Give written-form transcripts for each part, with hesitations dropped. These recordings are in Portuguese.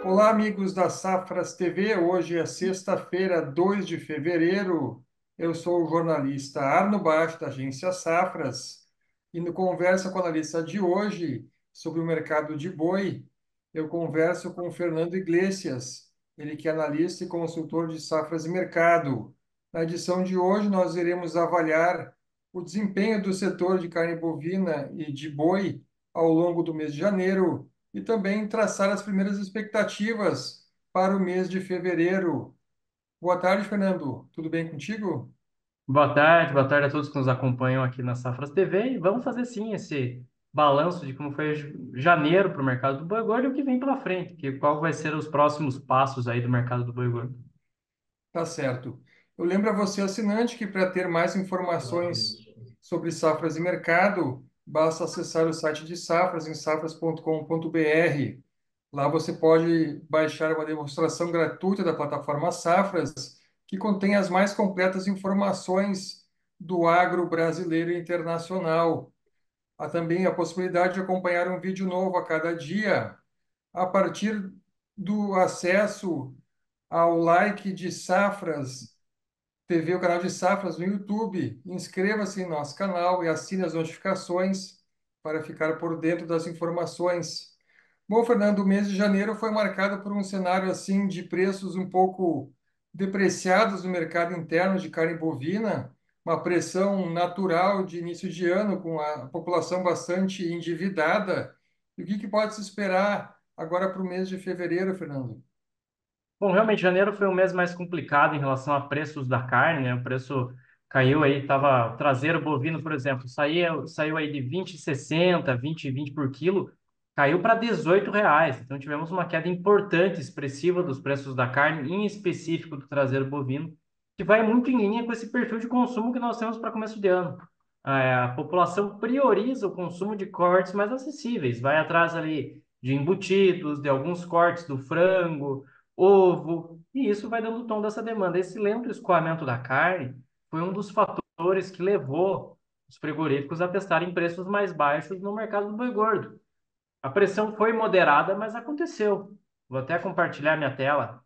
Olá, amigos da Safras TV. Hoje é sexta-feira, 2 de fevereiro. Eu sou o jornalista Arno Baixo, da agência Safras, e no Conversa com a Analista de hoje, sobre o mercado de boi, eu converso com o Fernando Iglesias, ele que é analista e consultor de safras e mercado. Na edição de hoje, nós iremos avaliar o desempenho do setor de carne bovina e de boi ao longo do mês de janeiro e também traçar as primeiras expectativas para o mês de fevereiro. Boa tarde, Fernando. Tudo bem contigo? Boa tarde a todos que nos acompanham aqui na Safras TV. E vamos fazer sim esse balanço de como foi janeiro para o mercado do boi gordo e o que vem pela frente, que qual vai ser os próximos passos aí do mercado do boi gordo. Tá certo. Eu lembro a você, assinante, que para ter mais informações sobre safras e mercado, basta acessar o site de Safras em safras.com.br. Lá você pode baixar uma demonstração gratuita da plataforma Safras, que contém as mais completas informações do agro brasileiro e internacional. Há também a possibilidade de acompanhar um vídeo novo a cada dia, a partir do acesso ao like de Safras TV, o canal de Safras no YouTube. Inscreva-se em nosso canal e assine as notificações para ficar por dentro das informações. Bom, Fernando, o mês de janeiro foi marcado por um cenário assim de preços um pouco depreciados no mercado interno de carne bovina, uma pressão natural de início de ano, com a população bastante endividada. E o que pode se esperar agora para o mês de fevereiro, Fernando? Bom, realmente janeiro foi um mês mais complicado em relação a preços da carne, né? O preço caiu aí, tava traseiro bovino, por exemplo, saiu aí de 20,60, 20 por quilo, caiu para R$ 18. Então tivemos uma queda importante, expressiva dos preços da carne, em específico do traseiro bovino, que vai muito em linha com esse perfil de consumo que nós temos para começo de ano. A população prioriza o consumo de cortes mais acessíveis, vai atrás ali de embutidos, de alguns cortes do frango, ovo, e isso vai dando o tom dessa demanda. Esse lento escoamento da carne foi um dos fatores que levou os frigoríficos a testarem preços mais baixos no mercado do boi gordo. A pressão foi moderada, mas aconteceu. Vou até compartilhar minha tela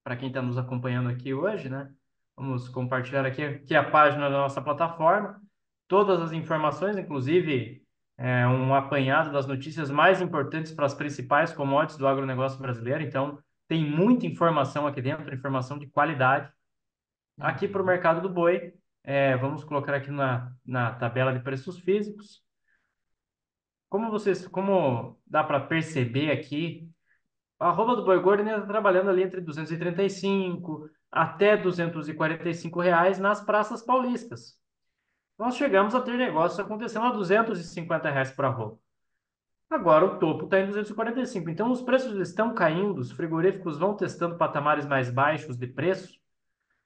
para quem está nos acompanhando aqui hoje, né? Vamos compartilhar aqui a página da nossa plataforma, todas as informações, inclusive um apanhado das notícias mais importantes para as principais commodities do agronegócio brasileiro. Então, tem muita informação aqui dentro, informação de qualidade. Aqui para o Uhum. mercado do boi, vamos colocar aqui na tabela de preços físicos. Como dá para perceber aqui, a arroba do boi gordo ainda está trabalhando ali entre 235 até R$ 245 nas praças paulistas. Nós chegamos a ter negócios acontecendo a R$ 250 por arroba. Agora o topo está em 245. Então os preços estão caindo, os frigoríficos vão testando patamares mais baixos de preço,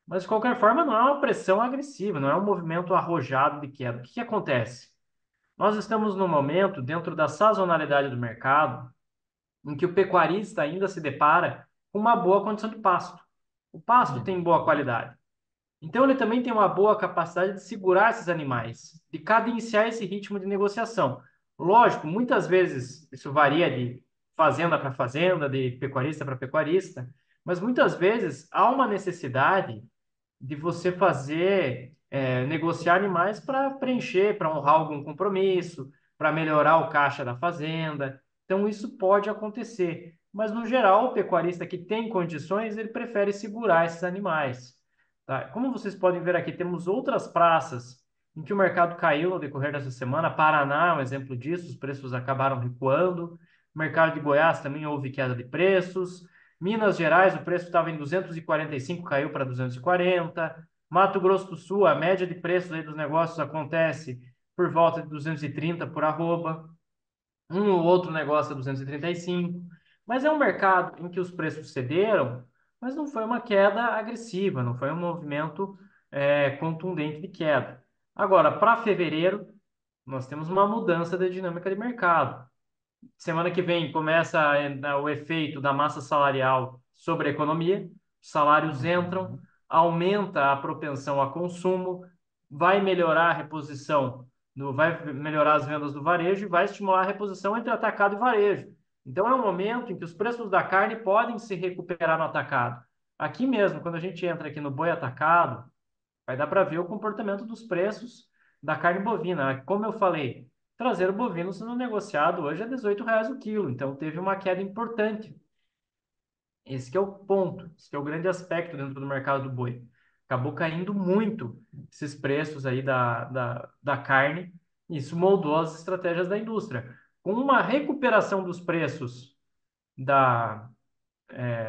mas de qualquer forma não é uma pressão agressiva, não é um movimento arrojado de queda. O que acontece? Nós estamos num momento, dentro da sazonalidade do mercado, em que o pecuarista ainda se depara com uma boa condição de pasto. O pasto tem Uhum. boa qualidade. Então ele também tem uma boa capacidade de segurar esses animais, de cadenciar esse ritmo de negociação. Lógico, muitas vezes isso varia de fazenda para fazenda, de pecuarista para pecuarista, mas muitas vezes há uma necessidade de você negociar animais para preencher, para honrar algum compromisso, para melhorar o caixa da fazenda. Então, isso pode acontecer. Mas, no geral, o pecuarista que tem condições, ele prefere segurar esses animais. Tá? Como vocês podem ver aqui, temos outras praças em que o mercado caiu no decorrer dessa semana. Paraná é um exemplo disso, os preços acabaram recuando. O mercado de Goiás também houve queda de preços. Minas Gerais, o preço estava em 245, caiu para 240. Mato Grosso do Sul, a média de preços aí dos negócios acontece por volta de 230 por arroba. Um ou outro negócio a 235. Mas é um mercado em que os preços cederam, mas não foi uma queda agressiva, não foi um movimento contundente de queda. Agora, para fevereiro, nós temos uma mudança da dinâmica de mercado. Semana que vem começa o efeito da massa salarial sobre a economia, salários entram, Uhum. aumenta a propensão a consumo, vai melhorar a reposição, vai melhorar as vendas do varejo e vai estimular a reposição entre atacado e varejo. Então é um momento em que os preços da carne podem se recuperar no atacado. Aqui mesmo, quando a gente entra aqui no boi atacado, vai dar para ver o comportamento dos preços da carne bovina. Como eu falei, traseiro bovino sendo negociado hoje a R$ 18 o quilo, então teve uma queda importante. Esse que é o ponto, esse que é o grande aspecto dentro do mercado do boi. Acabou caindo muito esses preços aí da carne, e isso moldou as estratégias da indústria. Com uma recuperação dos preços da,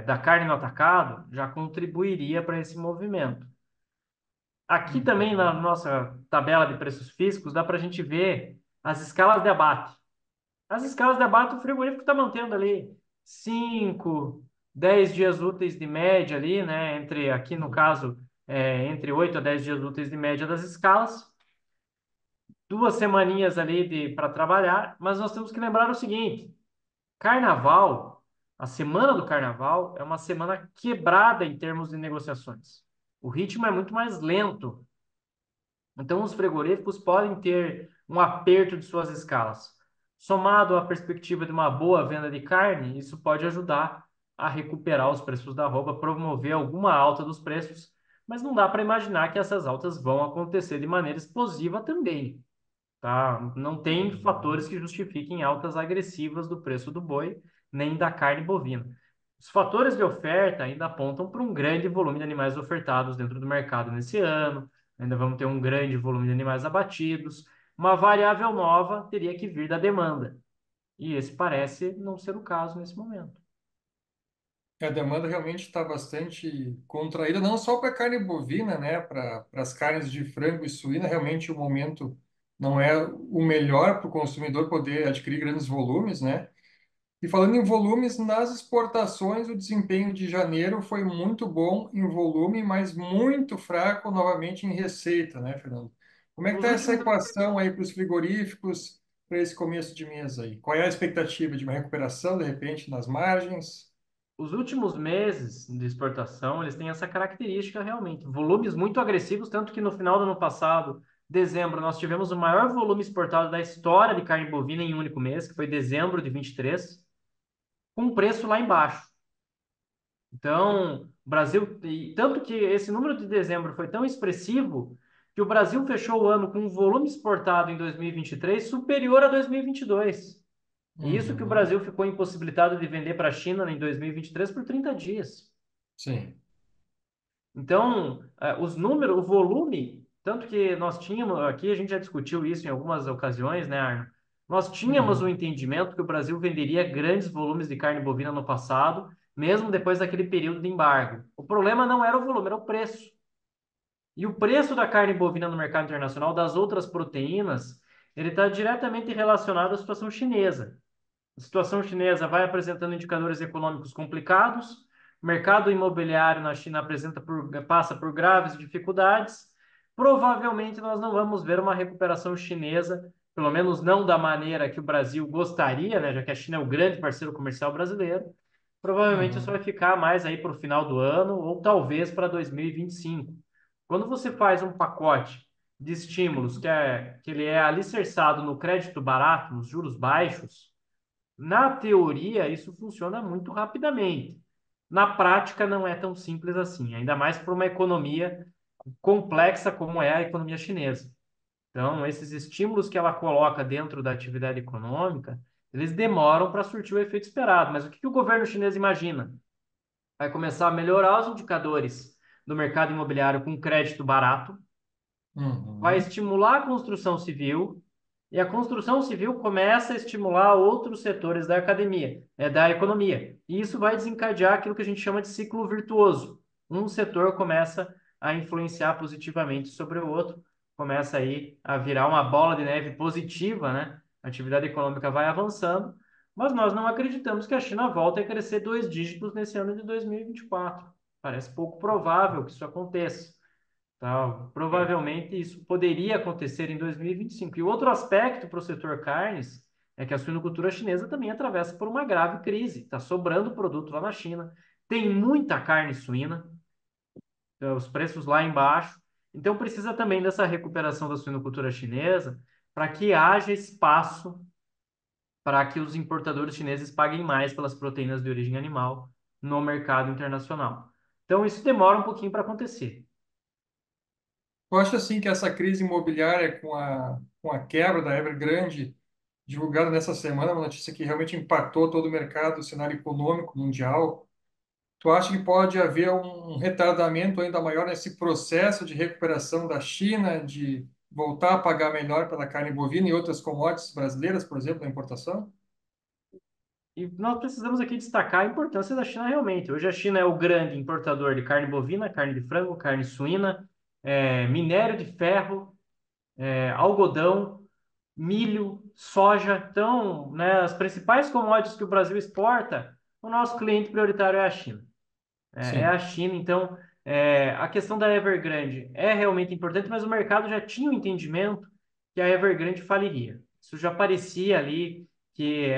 da carne no atacado, já contribuiria para esse movimento. Aqui também na Uhum. nossa tabela de preços físicos dá para a gente ver as escalas de abate. As escalas de abate, o frigorífico está mantendo ali 5, 10 dias úteis de média ali, né? Entre, aqui no caso, entre 8 a 10 dias úteis de média das escalas. 2 semaninhas ali para trabalhar, mas nós temos que lembrar o seguinte: Carnaval, a semana do Carnaval é uma semana quebrada em termos de negociações. O ritmo é muito mais lento. Então, os frigoríficos podem ter um aperto de suas escalas. Somado à perspectiva de uma boa venda de carne, isso pode ajudar a recuperar os preços da arroba, promover alguma alta dos preços, mas não dá para imaginar que essas altas vão acontecer de maneira explosiva também, tá? Não tem fatores Uhum. que justifiquem altas agressivas do preço do boi, nem da carne bovina. Os fatores de oferta ainda apontam para um grande volume de animais ofertados dentro do mercado nesse ano, ainda vamos ter um grande volume de animais abatidos. Uma variável nova teria que vir da demanda, e esse parece não ser o caso nesse momento. A demanda realmente está bastante contraída, não só para carne bovina, né? Para as carnes de frango e suína, realmente o momento não é o melhor para o consumidor poder adquirir grandes volumes, né? E falando em volumes, nas exportações, o desempenho de janeiro foi muito bom em volume, mas muito fraco novamente em receita, né, Fernando? Como é que Os está essa últimos, equação aí para os frigoríficos para esse começo de mês aí? Qual é a expectativa de uma recuperação, de repente, nas margens? os últimos meses de exportação, eles têm essa característica realmente, volumes muito agressivos, tanto que no final do ano passado, dezembro, nós tivemos o maior volume exportado da história de carne bovina em um único mês, que foi dezembro de 23, com preço lá embaixo. Então, o Brasil, e tanto que esse número de dezembro foi tão expressivo que o Brasil fechou o ano com um volume exportado em 2023 superior a 2022. E isso que o Uhum. Brasil ficou impossibilitado de vender para a China em 2023 por 30 dias. Sim. Então, os números, o volume, tanto que nós tínhamos, aqui a gente já discutiu isso em algumas ocasiões, né, Arno? Nós tínhamos o Uhum. entendimento que o Brasil venderia grandes volumes de carne bovina no passado, mesmo depois daquele período de embargo. O problema não era o volume, era o preço. E o preço da carne bovina no mercado internacional, das outras proteínas, ele está diretamente relacionado à situação chinesa. A situação chinesa vai apresentando indicadores econômicos complicados, o mercado imobiliário na China passa por graves dificuldades. Provavelmente nós não vamos ver uma recuperação chinesa, pelo menos não da maneira que o Brasil gostaria, né, já que a China é o grande parceiro comercial brasileiro. Provavelmente isso vai Uhum. ficar mais aí para o final do ano ou talvez para 2025. Quando você faz um pacote de estímulos que ele é alicerçado no crédito barato, nos juros baixos, na teoria, isso funciona muito rapidamente. Na prática, não é tão simples assim, ainda mais para uma economia complexa como é a economia chinesa. Então, esses estímulos que ela coloca dentro da atividade econômica, eles demoram para surtir o efeito esperado. Mas o que que o governo chinês imagina? Vai começar a melhorar os indicadores do mercado imobiliário com crédito barato, vai Uhum. estimular a construção civil, e a construção civil começa a estimular outros setores da academia, da economia. E isso vai desencadear aquilo que a gente chama de ciclo virtuoso. Um setor começa a influenciar positivamente sobre o outro, começa aí a virar uma bola de neve positiva, né? A atividade econômica vai avançando, mas nós não acreditamos que a China volte a crescer 2 dígitos nesse ano de 2024. Parece pouco provável que isso aconteça. Tá? Provavelmente isso poderia acontecer em 2025. E o outro aspecto para o setor carnes é que a suinocultura chinesa também atravessa por uma grave crise. Está sobrando produto lá na China, tem muita carne suína, os preços lá embaixo. Então precisa também dessa recuperação da suinocultura chinesa para que haja espaço para que os importadores chineses paguem mais pelas proteínas de origem animal no mercado internacional. Então, isso demora um pouquinho para acontecer. Eu acho assim que essa crise imobiliária com a quebra da Evergrande, divulgada nessa semana, uma notícia que realmente impactou todo o mercado, o cenário econômico mundial. Tu acha que pode haver um retardamento ainda maior nesse processo de recuperação da China, de voltar a pagar melhor pela carne bovina e outras commodities brasileiras, por exemplo, na importação? E nós precisamos aqui destacar a importância da China realmente. Hoje a China é o grande importador de carne bovina, carne de frango, carne suína, minério de ferro, algodão, milho, soja. Então, né, as principais commodities que o Brasil exporta, o nosso cliente prioritário é a China. É a Sim. China, então, a questão da Evergrande é realmente importante, mas o mercado já tinha o entendimento que a Evergrande faliria. Isso já parecia ali que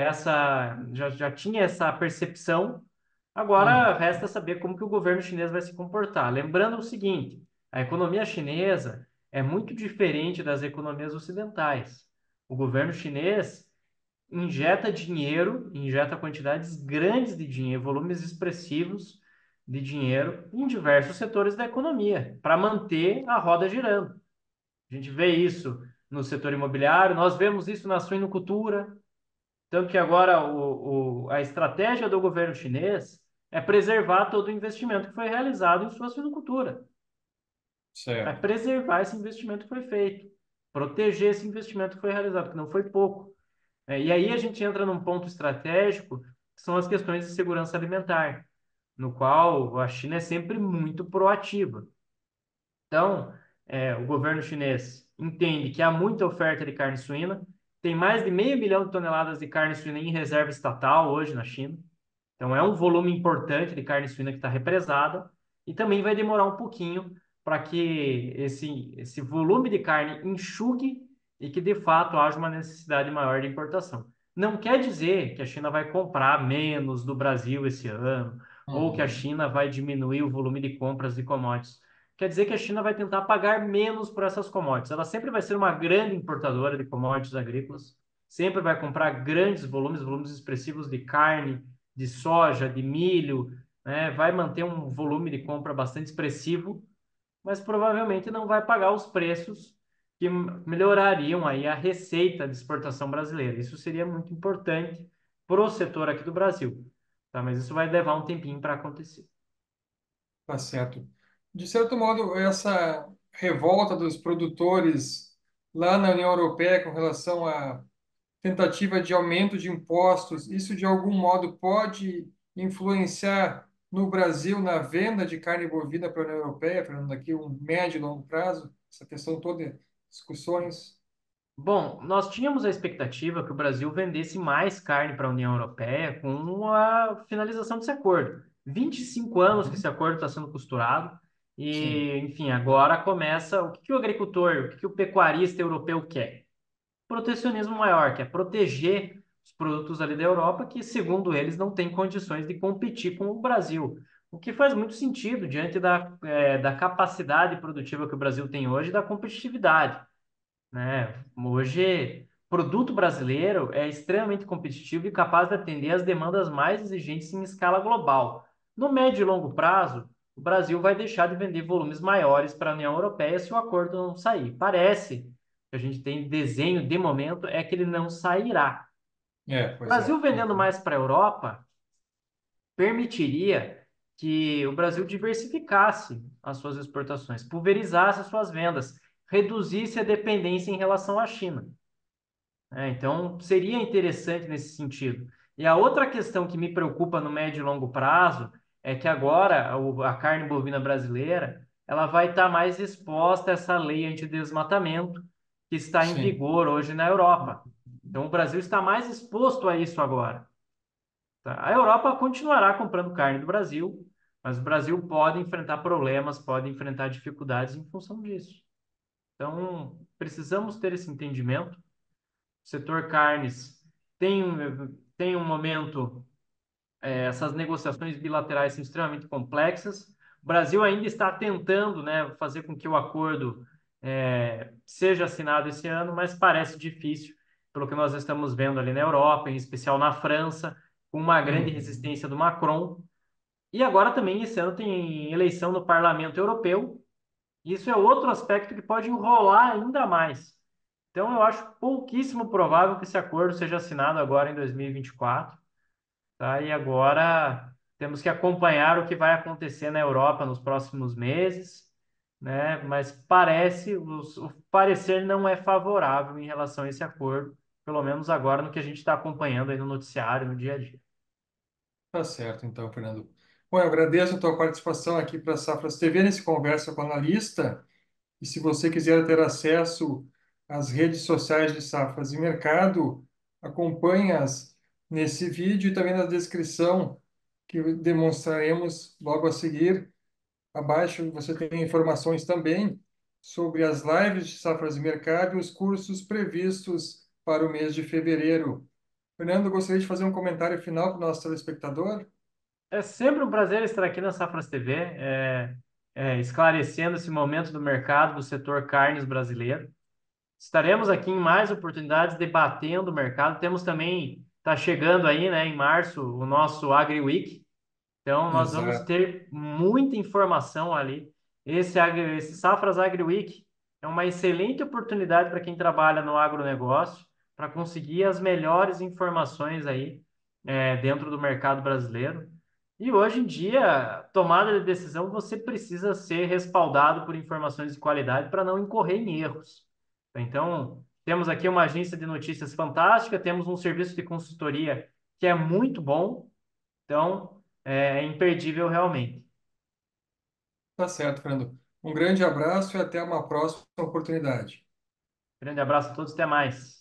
já tinha essa percepção. Agora Uhum. resta saber como que o governo chinês vai se comportar. Lembrando o seguinte, a economia chinesa é muito diferente das economias ocidentais. O governo chinês injeta dinheiro, injeta quantidades grandes de dinheiro, volumes expressivos de dinheiro em diversos setores da economia, para manter a roda girando. A gente vê isso no setor imobiliário, nós vemos isso na suinocultura, tanto que agora a estratégia do governo chinês é preservar todo o investimento que foi realizado em sua suinocultura, é Certo. preservar esse investimento que foi feito, proteger esse investimento que foi realizado, que não foi pouco. E aí a gente entra num ponto estratégico, que são as questões de segurança alimentar, no qual a China é sempre muito proativa. Então, o governo chinês entende que há muita oferta de carne suína, tem mais de 500 mil de toneladas de carne suína em reserva estatal hoje na China. Então, é um volume importante de carne suína que está represada e também vai demorar um pouquinho para que esse volume de carne enxugue e que, de fato, haja uma necessidade maior de importação. Não quer dizer que a China vai comprar menos do Brasil esse ano ou que a Uhum. China vai diminuir o volume de compras de commodities. Quer dizer que a China vai tentar pagar menos por essas commodities. Ela sempre vai ser uma grande importadora de commodities agrícolas, sempre vai comprar grandes volumes, volumes expressivos de carne, de soja, de milho, né? Vai manter um volume de compra bastante expressivo, mas provavelmente não vai pagar os preços que melhorariam aí a receita de exportação brasileira. Isso seria muito importante para o setor aqui do Brasil, tá? Mas isso vai levar um tempinho para acontecer. Tá certo. De certo modo, essa revolta dos produtores lá na União Europeia com relação à tentativa de aumento de impostos, isso de algum modo pode influenciar no Brasil na venda de carne bovina para a União Europeia, Fernando, daqui a um médio e longo prazo? Essa questão toda, discussões. Bom, nós tínhamos a expectativa que o Brasil vendesse mais carne para a União Europeia com a finalização desse acordo. 25 anos que esse Uhum. acordo está sendo costurado Sim, e, enfim, agora começa o que que o agricultor, o que que o pecuarista europeu quer? Protecionismo maior, que é proteger os produtos ali da Europa que, segundo eles, não têm condições de competir com o Brasil. O que faz muito sentido diante da capacidade produtiva que o Brasil tem hoje e da competitividade, né? Hoje, produto brasileiro é extremamente competitivo e capaz de atender às demandas mais exigentes em escala global. No médio e longo prazo, o Brasil vai deixar de vender volumes maiores para a União Europeia se o acordo não sair. Parece que a gente tem desenho de momento é que ele não sairá. O pois Brasil é. vendendo Uhum. mais para a Europa permitiria que o Brasil diversificasse as suas exportações, pulverizasse as suas vendas, reduzisse a dependência em relação à China. Então, seria interessante nesse sentido. E a outra questão que me preocupa no médio e longo prazo é que agora a carne bovina brasileira ela vai estar mais exposta a essa lei antidesmatamento que está em Sim, vigor hoje na Europa. Então, o Brasil está mais exposto a isso agora. Tá? A Europa continuará comprando carne do Brasil, mas o Brasil pode enfrentar problemas, pode enfrentar dificuldades em função disso. Então, precisamos ter esse entendimento. O setor carnes tem, tem um momento, essas negociações bilaterais são extremamente complexas. O Brasil ainda está tentando, né, fazer com que o acordo seja assinado esse ano, mas parece difícil. pelo que nós estamos vendo ali na Europa, em especial na França, com uma grande Uhum. resistência do Macron. E agora também esse ano tem eleição no Parlamento Europeu. Isso é outro aspecto que pode enrolar ainda mais. Então, eu acho pouquíssimo provável que esse acordo seja assinado agora em 2024, tá? E agora temos que acompanhar o que vai acontecer na Europa nos próximos meses, né? Mas parece, o parecer não é favorável em relação a esse acordo, pelo menos agora no que a gente está acompanhando aí no noticiário, no dia a dia. Tá certo, então, Fernando. Bom, eu agradeço a tua participação aqui para a Safras TV nesse Conversa com o Analista. E se você quiser ter acesso às redes sociais de Safras e Mercado, acompanhe-as nesse vídeo e também na descrição que demonstraremos logo a seguir. Abaixo você tem informações também sobre as lives de Safras e Mercado e os cursos previstos para o mês de fevereiro. Fernando, gostaria de fazer um comentário final para o nosso telespectador? É sempre um prazer estar aqui na Safras TV, esclarecendo esse momento do mercado do setor carnes brasileiro. Estaremos aqui em mais oportunidades debatendo o mercado. Temos também, está chegando aí, né, em março, o nosso Agri Week. Então, nós vamos Exato. ter muita informação ali. Esse Safras Agri Week é uma excelente oportunidade para quem trabalha no agronegócio, para conseguir as melhores informações aí, dentro do mercado brasileiro. E hoje em dia, tomada de decisão, você precisa ser respaldado por informações de qualidade para não incorrer em erros. Então, temos aqui uma agência de notícias fantástica, temos um serviço de consultoria que é muito bom. Então, é imperdível realmente. Tá certo, Fernando. Um grande abraço e até uma próxima oportunidade. Grande abraço a todos, até mais.